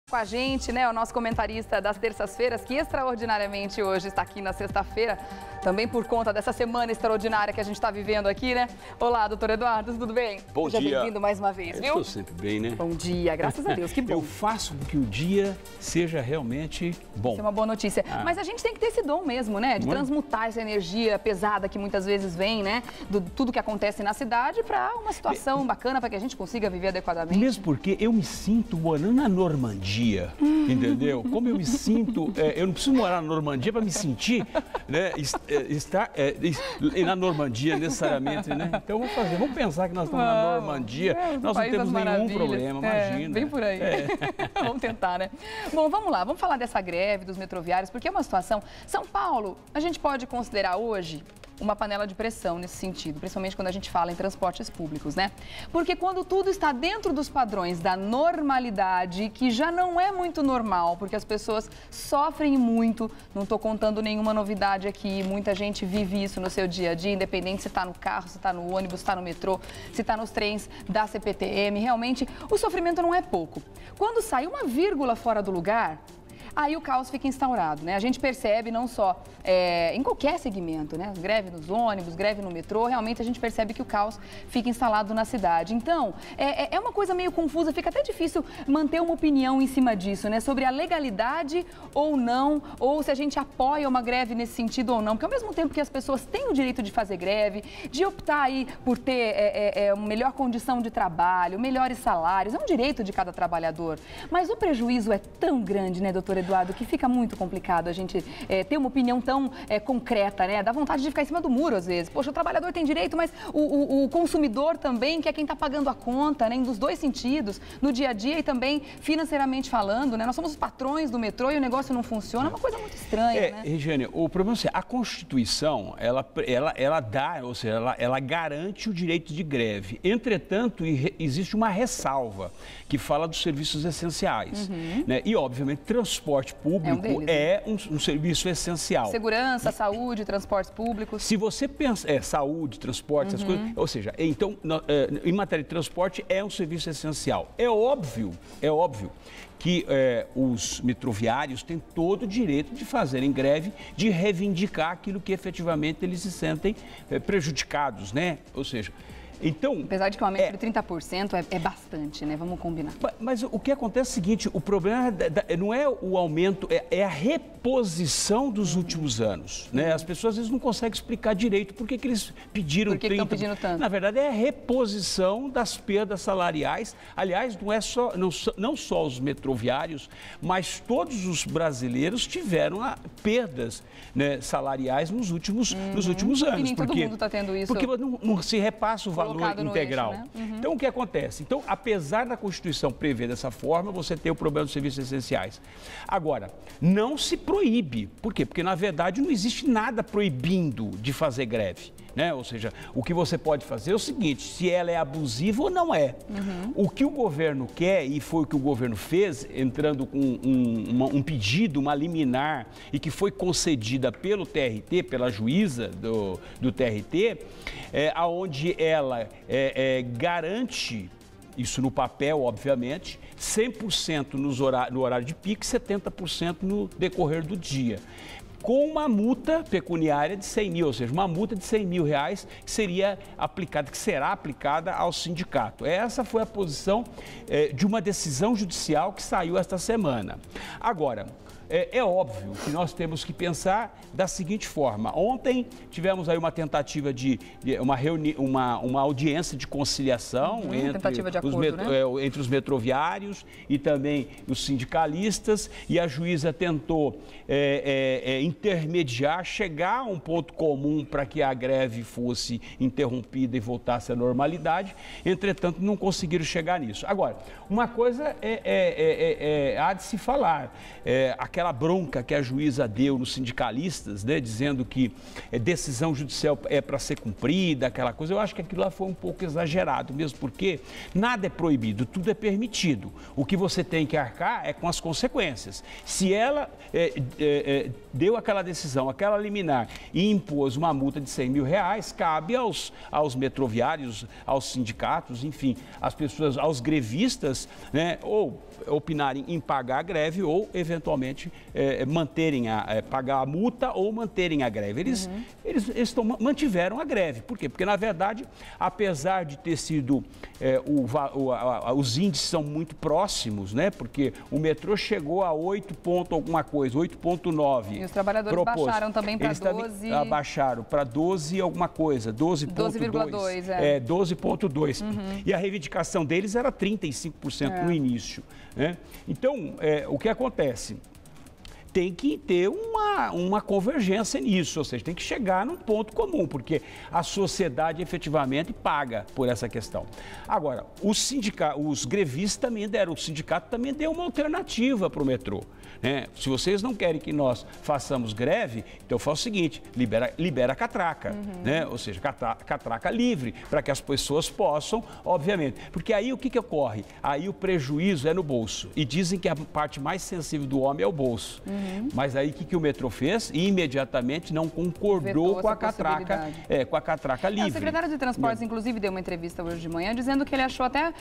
Com a gente, né, o nosso comentarista das terças-feiras, que extraordinariamente hoje está aqui na sexta-feira, também por conta dessa semana extraordinária que a gente está vivendo aqui, né? Olá, doutor Eduardo, tudo bem? Bom dia. Seja bem-vindo mais uma vez, viu? Estou sempre bem, né? Bom dia, graças a Deus, que bom. Eu faço com que o dia seja realmente bom. Isso é uma boa notícia. Mas a gente tem que ter esse dom mesmo, né? De transmutar essa energia pesada que muitas vezes vem, né? Do tudo que acontece na cidade para uma situação bacana, para que a gente consiga viver adequadamente. Mesmo porque eu me sinto morando na Normandia, entendeu? Como eu me sinto, eu não preciso morar na Normandia para me sentir, né? Estar na Normandia necessariamente, né? Então vamos pensar que nós estamos na Normandia, nós não temos nenhum problema, imagina. Vem por aí. Vamos tentar, né? Bom, vamos lá, vamos falar dessa greve dos metroviários, porque é uma situação... São Paulo, a gente pode considerar hoje uma panela de pressão nesse sentido, principalmente quando a gente fala em transportes públicos, né? Porque quando tudo está dentro dos padrões da normalidade, que já não é muito normal, porque as pessoas sofrem muito, não estou contando nenhuma novidade aqui, muita gente vive isso no seu dia a dia, independente se está no carro, se está no ônibus, se está no metrô, se está nos trens da CPTM, realmente o sofrimento não é pouco. Quando sai uma vírgula fora do lugar, aí o caos fica instaurado, né? A gente percebe não só em qualquer segmento, né? Greve nos ônibus, greve no metrô, realmente a gente percebe que o caos fica instalado na cidade. Então, é uma coisa meio confusa, fica até difícil manter uma opinião em cima disso, né? Sobre a legalidade ou não, ou se a gente apoia uma greve nesse sentido ou não. Porque ao mesmo tempo que as pessoas têm o direito de fazer greve, de optar aí por ter uma melhor condição de trabalho, melhores salários, é um direito de cada trabalhador. Mas o prejuízo é tão grande, né, doutor Eduardo, que fica muito complicado a gente ter uma opinião tão concreta, né? Dá vontade de ficar em cima do muro às vezes. Poxa, o trabalhador tem direito, mas o consumidor também, que é quem está pagando a conta, né? Dos dois sentidos, no dia a dia e também financeiramente falando, né? Nós somos os patrões do metrô e o negócio não funciona, é uma coisa muito estranha, né? Regiane, o problema é a Constituição, ela dá, ou seja, ela garante o direito de greve. Entretanto, existe uma ressalva que fala dos serviços essenciais, né? E, obviamente, transporte público é um serviço essencial. Segurança, saúde, transportes públicos. Se você pensa, saúde, transporte, essas coisas, ou seja, então, em matéria de transporte é um serviço essencial. É óbvio que os metroviários têm todo o direito de fazerem greve, de reivindicar aquilo que efetivamente eles se sentem prejudicados, né? Ou seja, então, apesar de que o aumento de 30% é bastante, né? Vamos combinar. Mas o que acontece é o seguinte, o problema não é o aumento, é a reposição dos últimos anos, né? As pessoas às vezes não conseguem explicar direito por que eles pediram 30%. Por que estão pedindo tanto? Na verdade, é a reposição das perdas salariais. Aliás, não só os metroviários, mas todos os brasileiros tiveram perdas, né, salariais nos últimos anos. E nem todo mundo está tendo isso. Porque não se repassa o valor integral. Eixo, né? Então, o que acontece? Então, apesar da Constituição prever dessa forma, você tem o problema dos serviços essenciais. Agora, não se proíbe. Por quê? Porque, na verdade, não existe nada proibindo de fazer greve, né? Ou seja, o que você pode fazer é o seguinte, se ela é abusiva ou não é. O que o governo quer, e foi o que o governo fez, entrando com um pedido, uma liminar, e que foi concedida pelo TRT, pela juíza do TRT, aonde ela garante, isso no papel, obviamente, 100% no horário de pico e 70% no decorrer do dia, com uma multa pecuniária de 100 mil, ou seja, uma multa de 100 mil reais que será aplicada ao sindicato. Essa foi a posição de uma decisão judicial que saiu esta semana. Agora, é óbvio que nós temos que pensar da seguinte forma. Ontem tivemos aí uma tentativa de uma audiência de conciliação entre os metroviários e também os sindicalistas, e a juíza tentou intermediar, chegar a um ponto comum para que a greve fosse interrompida e voltasse à normalidade. Entretanto, não conseguiram chegar nisso. Agora, uma coisa há de se falar, aquela bronca que a juíza deu nos sindicalistas, né, dizendo que decisão judicial é para ser cumprida, aquela coisa, eu acho que aquilo lá foi um pouco exagerado, mesmo porque nada é proibido, tudo é permitido. O que você tem que arcar é com as consequências. Se ela deu aquela decisão, aquela liminar e impôs uma multa de R$100 mil, cabe aos metroviários, aos sindicatos, enfim, às pessoas, aos grevistas, né, ou opinarem em pagar a greve ou, eventualmente, pagar a multa ou manterem a greve. Eles mantiveram a greve. Por quê? Porque, na verdade, apesar de ter sido, os índices são muito próximos, né? Porque o metrô chegou a 8 ponto alguma coisa, 8,9. E os trabalhadores baixaram também para 12. Abaixaram para 12 alguma coisa, 12,2. 12,2. E a reivindicação deles era 35% no início. Né? Então, o que acontece? Tem que ter uma convergência nisso, ou seja, tem que chegar num ponto comum, porque a sociedade efetivamente paga por essa questão. Agora, os grevistas também deram, o sindicato também deu uma alternativa para o metrô. Né? Se vocês não querem que nós façamos greve, então faz o seguinte, libera a catraca, né? Ou seja, catraca livre, para que as pessoas possam, obviamente, porque aí o que ocorre? Aí o prejuízo é no bolso, e dizem que a parte mais sensível do homem é o bolso. Mas aí o que o metrô fez? Imediatamente não concordou com a catraca livre. O secretário de Transportes, inclusive, deu uma entrevista hoje de manhã dizendo que ele achou até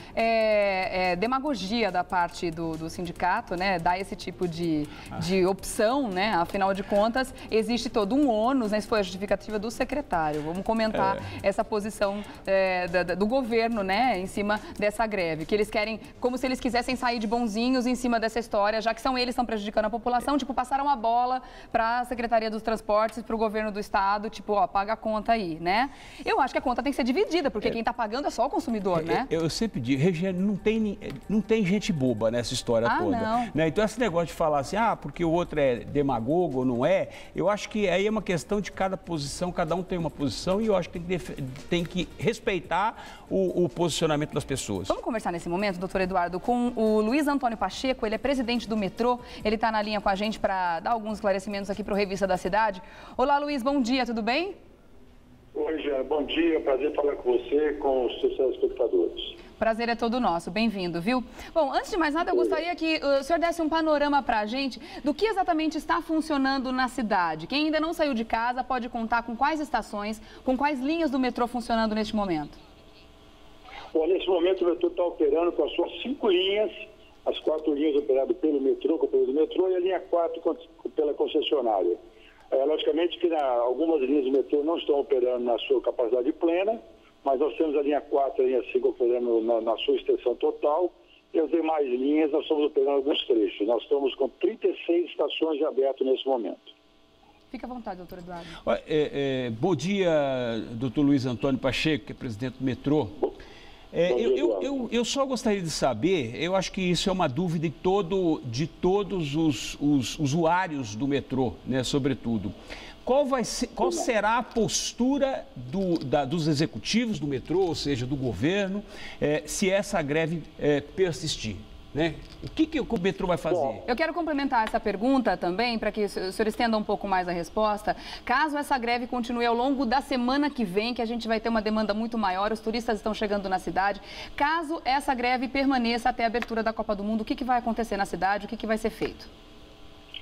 demagogia da parte do sindicato, né? Dar esse tipo de opção, né? Afinal de contas, existe todo um ônus, né? Isso foi a justificativa do secretário. Vamos comentar essa posição do governo, né? Em cima dessa greve, que eles querem, como se eles quisessem sair de bonzinhos em cima dessa história, já que são eles que estão prejudicando a população, tipo, passaram a bola para a Secretaria dos Transportes, para o governo do estado, tipo, ó, paga a conta aí, né? Eu acho que a conta tem que ser dividida, porque quem está pagando é só o consumidor, né? Eu sempre digo, Regiane, não tem gente boba nessa história toda. Não. Né? Então, esse negócio de falar assim, porque o outro é demagogo ou não é, eu acho que aí é uma questão de cada posição, cada um tem uma posição e eu acho que tem que respeitar o posicionamento das pessoas. Vamos conversar nesse momento, doutor Eduardo, com o Luiz Antônio Pacheco, ele é presidente do metrô, ele está na linha com a gente para dar alguns esclarecimentos aqui para o Revista da Cidade. Olá, Luiz, bom dia, tudo bem? Oi, Jean, bom dia, prazer falar com você, com os seus telespectadores. Prazer é todo nosso, bem-vindo, viu? Bom, antes de mais nada, eu gostaria que o senhor desse um panorama para a gente do que exatamente está funcionando na cidade. Quem ainda não saiu de casa pode contar com quais estações, com quais linhas do metrô funcionando neste momento? Bom, nesse momento o metrô está operando com as suas 5 linhas, as 4 linhas operadas pelo metrô, com o do metrô, e a linha 4 pela concessionária. Logicamente que algumas linhas do metrô não estão operando na sua capacidade plena, mas nós temos a linha 4 e a linha 5 operando na sua extensão total, e as demais linhas nós estamos operando alguns trechos. Nós estamos com 36 estações de aberto nesse momento. Fica à vontade, doutor Eduardo. Bom dia, doutor Luiz Antônio Pacheco, que é presidente do metrô. Eu só gostaria de saber, eu acho que isso é uma dúvida de todos os usuários do metrô, né, sobretudo. Qual será a postura dos executivos do metrô, ou seja, do governo, se essa greve persistir? Né? O que o metrô vai fazer? Eu quero complementar essa pergunta também, para que o senhor estenda um pouco mais a resposta. Caso essa greve continue ao longo da semana que vem, que a gente vai ter uma demanda muito maior, os turistas estão chegando na cidade. Caso essa greve permaneça até a abertura da Copa do Mundo, o que vai acontecer na cidade? O que vai ser feito?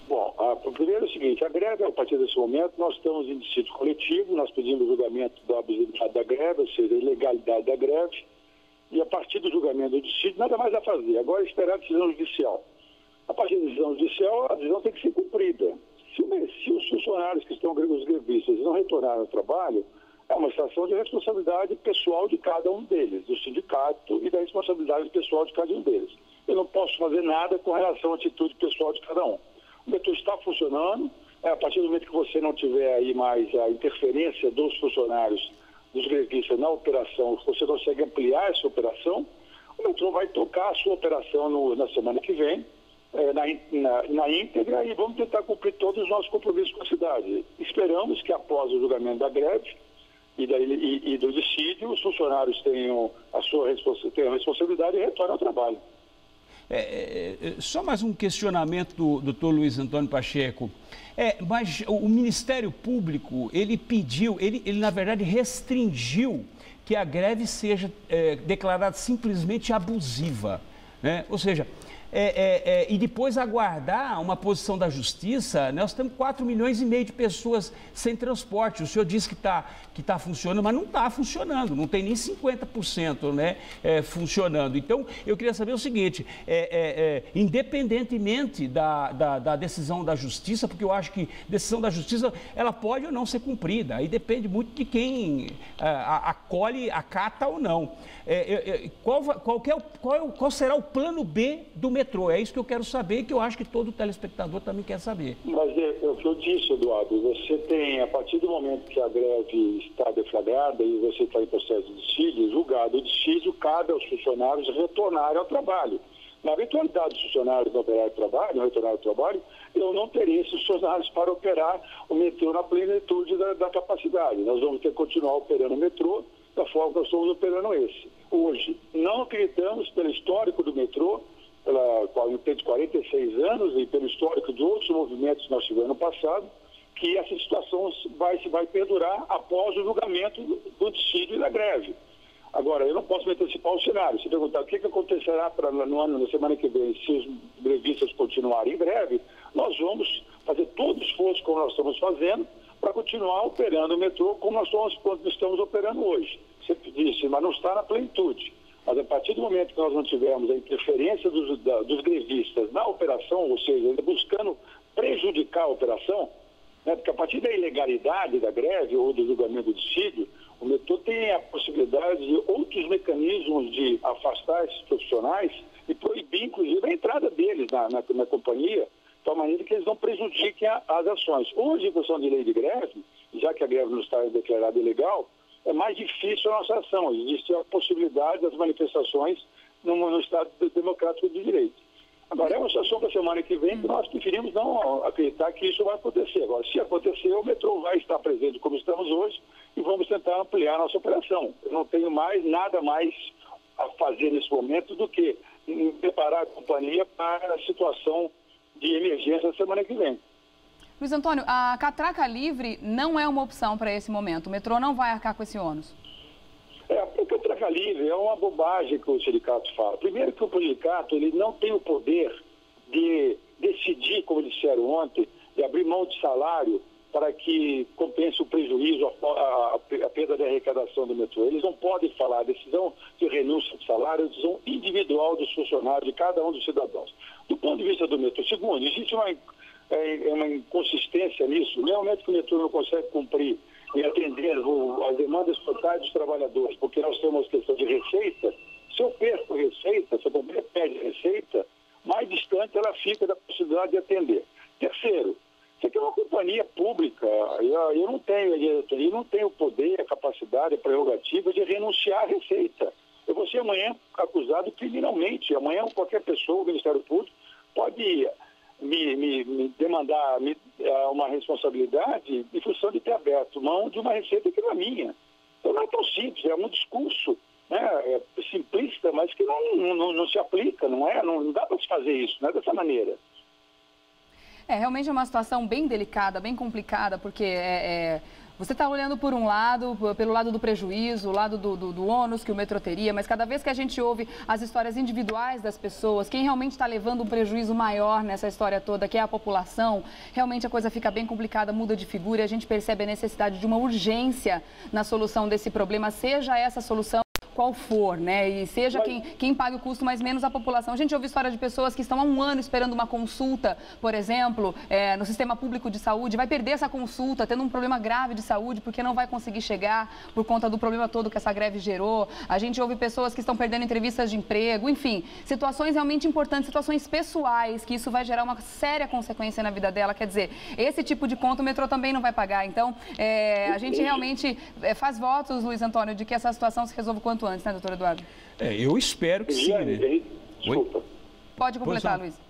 Bom, primeiro é o seguinte, a greve, a partir desse momento, nós estamos em dissídio coletivo, nós pedimos o julgamento da abusividade da greve, ou seja, a ilegalidade da greve. E a partir do julgamento do dissídio, nada mais a fazer. Agora é esperar a decisão judicial. A partir da decisão judicial, a decisão tem que ser cumprida. Se os funcionários que estão, os grevistas, não retornarem ao trabalho, é uma situação de responsabilidade pessoal de cada um deles, do sindicato e da responsabilidade pessoal de cada um deles. Eu não posso fazer nada com relação à atitude pessoal de cada um. O metrô está funcionando, a partir do momento que você não tiver aí mais a interferência dos funcionários, dos grevistas na operação, você consegue ampliar essa operação, o metrô vai tocar a sua operação na semana que vem, na íntegra, e vamos tentar cumprir todos os nossos compromissos com a cidade. Esperamos que após o julgamento da greve e do dissídio, os funcionários tenham a responsabilidade e retornem ao trabalho. Só mais um questionamento do doutor Luiz Antônio Pacheco. Mas o Ministério Público, ele pediu, ele na verdade restringiu que a greve seja declarada simplesmente abusiva, né? Ou seja, e depois aguardar uma posição da Justiça. Nós temos 4,5 milhões de pessoas sem transporte. O senhor disse que tá funcionando, mas não está funcionando, não tem nem 50%, né, funcionando. Então, eu queria saber o seguinte, independentemente da decisão da Justiça, porque eu acho que a decisão da Justiça, ela pode ou não ser cumprida, aí depende muito de quem acolhe, acata ou não. Qual será o plano B do metrô? É isso que eu quero saber e que eu acho que todo telespectador também quer saber. Mas é o que eu disse, Eduardo, você tem, a partir do momento que a greve está deflagrada e você está em processo de dissídio, julgado o dissídio, cabe aos funcionários retornarem ao trabalho. Na eventualidade dos funcionários não retornar ao trabalho, eu não terei esses funcionários para operar o metrô na plenitude da capacidade. Nós vamos ter que continuar operando o metrô da forma que nós estamos operando esse. Hoje, não acreditamos, pelo histórico do metrô, tem 46 anos e pelo histórico de outros movimentos que nós tivemos no passado, que essa situação vai perdurar após o julgamento do dissídio e da greve. Agora, eu não posso me antecipar o cenário. Se perguntar o que acontecerá na semana que vem, se os grevistas continuarem em greve, nós vamos fazer todo o esforço como nós estamos fazendo para continuar operando o metrô como nós estamos operando hoje. Você disse, mas não está na plenitude. Mas a partir do momento que nós não tivermos a interferência dos grevistas na operação, ou seja, buscando prejudicar a operação, né, porque a partir da ilegalidade da greve ou do julgamento do dissídio, o metrô tem a possibilidade de outros mecanismos de afastar esses profissionais e proibir, inclusive, a entrada deles na companhia, de tal maneira que eles não prejudiquem as ações. Hoje, em função de lei de greve, já que a greve não está declarada ilegal, é mais difícil a nossa ação. Existe a possibilidade das manifestações no Estado Democrático de Direito. Agora, é uma situação para a semana que vem que nós preferimos não acreditar que isso vai acontecer. Agora, se acontecer, o metrô vai estar presente como estamos hoje e vamos tentar ampliar a nossa operação. Eu não tenho nada mais a fazer nesse momento do que preparar a companhia para a situação de emergência na semana que vem. Luiz Antônio, a catraca livre não é uma opção para esse momento. O metrô não vai arcar com esse ônus. A catraca livre é uma bobagem que o sindicato fala. Primeiro que o sindicato ele não tem o poder de decidir, como disseram ontem, de abrir mão de salário para que compense o prejuízo, a perda da arrecadação do metrô. Eles não podem falar. A decisão de renúncia de salário é a decisão individual dos funcionários, de cada um dos cidadãos. Do ponto de vista do metrô, segundo, existe uma inconsistência nisso. No momento que o metrô não consegue cumprir e atender as demandas totais dos trabalhadores, porque nós temos questão de receita, se eu perco receita, se a companhia perde receita, mais distante ela fica da possibilidade de atender. Terceiro, isso aqui é uma companhia pública, eu não tenho a diretoria, não tenho o poder, a capacidade, a prerrogativa de renunciar à receita. Eu vou ser amanhã acusado criminalmente. Amanhã qualquer pessoa, o Ministério Público, pode me demandar uma responsabilidade em função de ter aberto mão de uma receita que não é minha. Então não é tão simples, é um discurso, né, simplista, mas que não se aplica, não dá para se fazer isso, não é dessa maneira. Realmente é uma situação bem delicada, bem complicada, porque você está olhando por um lado, pelo lado do prejuízo, o lado do ônus que o metrô teria, mas cada vez que a gente ouve as histórias individuais das pessoas, quem realmente está levando um prejuízo maior nessa história toda, que é a população, realmente a coisa fica bem complicada, muda de figura e a gente percebe a necessidade de uma urgência na solução desse problema, seja essa solução qual for, né? E seja quem pague o custo, mas menos a população. A gente ouve história de pessoas que estão há um ano esperando uma consulta, por exemplo, no sistema público de saúde, vai perder essa consulta, tendo um problema grave de saúde, porque não vai conseguir chegar por conta do problema todo que essa greve gerou. A gente ouve pessoas que estão perdendo entrevistas de emprego, enfim, situações realmente importantes, situações pessoais, que isso vai gerar uma séria consequência na vida dela. Quer dizer, esse tipo de conta o metrô também não vai pagar. Então, a gente realmente faz votos, Luiz Antônio, de que essa situação se resolva o quanto antes, né, doutor Eduardo? Eu espero que sim, né? Desculpa. Pode completar, Luiz.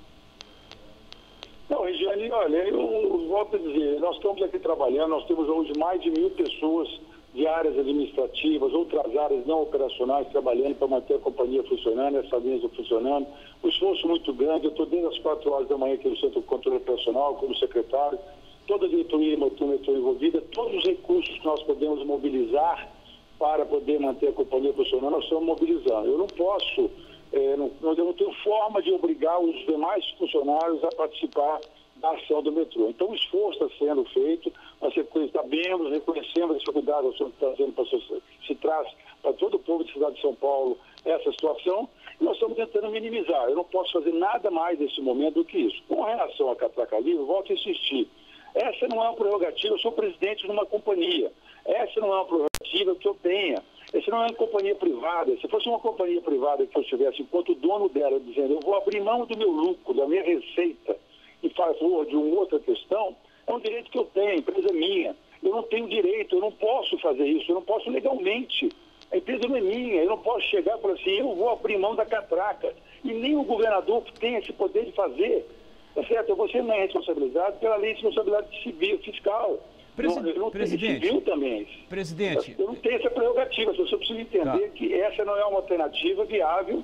Não, Regiane, olha, eu volto a dizer, nós estamos aqui trabalhando, nós temos hoje mais de 1.000 pessoas de áreas administrativas, outras áreas não operacionais trabalhando para manter a companhia funcionando, essa linha funcionando. Um esforço muito grande. Eu estou desde as 4 horas da manhã aqui no Centro de Controle Operacional, como secretário, toda a diretoria do metrô envolvida, todos os recursos que nós podemos mobilizar para poder manter a companhia funcionando, nós estamos mobilizando. Eu não posso, eu não tenho forma de obrigar os demais funcionários a participar da ação do metrô. Então, o esforço está sendo feito, nós sabemos, reconhecemos a dificuldade que se traz para todo o povo da cidade de São Paulo essa situação, e nós estamos tentando minimizar. Eu não posso fazer nada mais nesse momento do que isso. Com relação à catraca livre, volto a insistir. Essa não é uma prerrogativa, eu sou presidente de uma companhia. Essa não é uma prerrogativa que eu tenha. Essa não é uma companhia privada. Se fosse uma companhia privada que eu estivesse, enquanto dono dela, dizendo eu vou abrir mão do meu lucro, da minha receita, em favor de uma outra questão, é um direito que eu tenho, a empresa é minha. Eu não tenho direito, eu não posso fazer isso, eu não posso legalmente. A empresa não é minha, eu não posso chegar e falar assim, eu vou abrir mão da catraca. E nem o governador tem esse poder de fazer. Tá certo? Você não é responsabilizado pela lei de responsabilidade civil, fiscal. Presidente, civil também. Presidente, eu não tenho essa prerrogativa, você precisa entender que essa não é uma alternativa viável,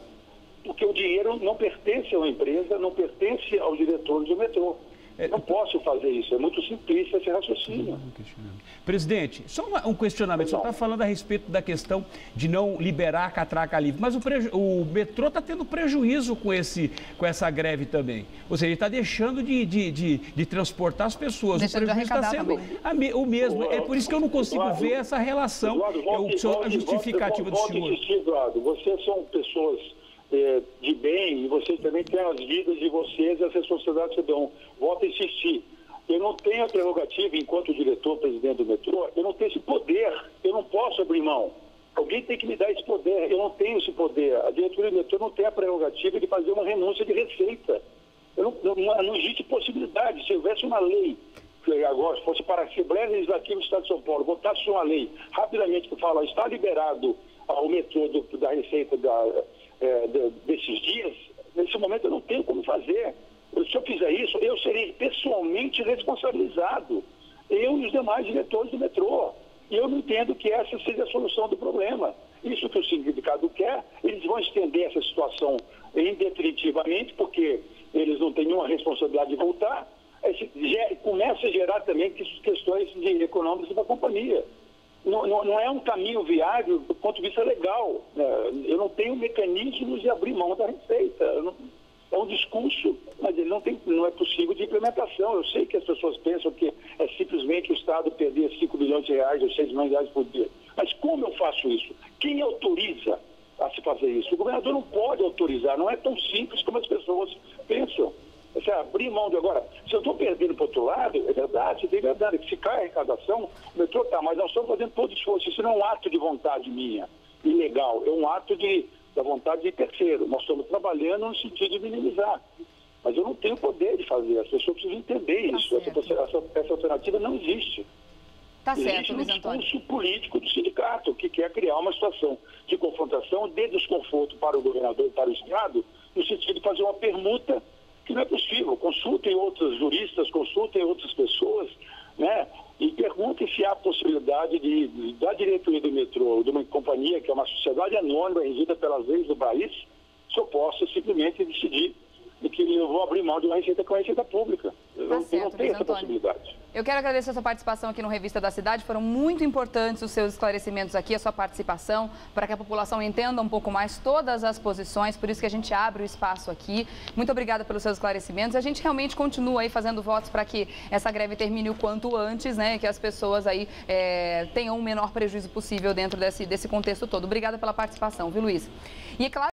porque o dinheiro não pertence a uma empresa, não pertence aos diretores do metrô. Não posso fazer isso, é muito simplista esse raciocínio. Presidente, só um questionamento, você está falando a respeito da questão de não liberar a catraca livre, mas o metrô está tendo prejuízo com essa greve também. Ou seja, ele está deixando de transportar as pessoas, deixando o prejuízo está sendo o mesmo. É por isso que eu não consigo ver essa relação, a justificativa do senhor. Eduardo, vocês são pessoas de bem, e vocês também têm as vidas de vocês e as responsabilidades que dão. Volto a insistir. Eu não tenho a prerrogativa, enquanto diretor, presidente do metrô, eu não tenho esse poder. Eu não posso abrir mão. Alguém tem que me dar esse poder. Eu não tenho esse poder. A diretoria do metrô não tem a prerrogativa de fazer uma renúncia de receita. Não existe possibilidade. Se houvesse uma lei, agora, se fosse para a Assembleia Legislativa do Estado de São Paulo, votasse uma lei rapidamente que fala, está liberado o metrô da receita desses dias, nesse momento eu não tenho como fazer. Se eu fizer isso, eu serei pessoalmente responsabilizado. Eu e os demais diretores do metrô. E eu não entendo que essa seja a solução do problema. Isso que o sindicato quer, eles vão estender essa situação indefinitivamente, porque eles não têm nenhuma responsabilidade de voltar. Começa a gerar também questões econômicas da companhia. Não é um caminho viável do ponto de vista legal. Eu não tenho mecanismos de abrir mão da receita. É um discurso, mas ele não é possível de implementação. Eu sei que as pessoas pensam que é simplesmente o Estado perder 5 milhões de reais ou 6 milhões de reais por dia. Mas como eu faço isso? Quem autoriza a se fazer isso? O governador não pode autorizar. Não é tão simples como as pessoas pensam. Abrir mão de agora, se eu estou perdendo para o outro lado, é verdade, se cai a arrecadação, o metrô está, mas nós estamos fazendo todo esforço. Isso não é um ato de vontade minha, ilegal, é um ato da vontade de terceiro. Nós estamos trabalhando no sentido de minimizar. Mas eu não tenho poder de fazer, as pessoas precisam entender isso. Essa alternativa não existe. Existe um discurso político do sindicato, que quer criar uma situação de confrontação, de desconforto para o governador e para o Estado, no sentido de fazer uma permuta que não é possível. Consultem outros juristas, consultem outras pessoas, né? E perguntem se há possibilidade da diretoria do metrô, de uma companhia que é uma sociedade anônima, regida pelas leis do país, se eu posso simplesmente decidir de que eu vou abrir mão de uma receita com a receita pública. Eu não tenho essa possibilidade. Eu quero agradecer a sua participação aqui no Revista da Cidade. Foram muito importantes os seus esclarecimentos aqui, a sua participação, para que a população entenda um pouco mais todas as posições. Por isso que a gente abre o espaço aqui. Muito obrigada pelos seus esclarecimentos. A gente realmente continua aí fazendo votos para que essa greve termine o quanto antes, né? Que as pessoas aí tenham o menor prejuízo possível dentro desse contexto todo. Obrigada pela participação, viu, Luiz? E é claro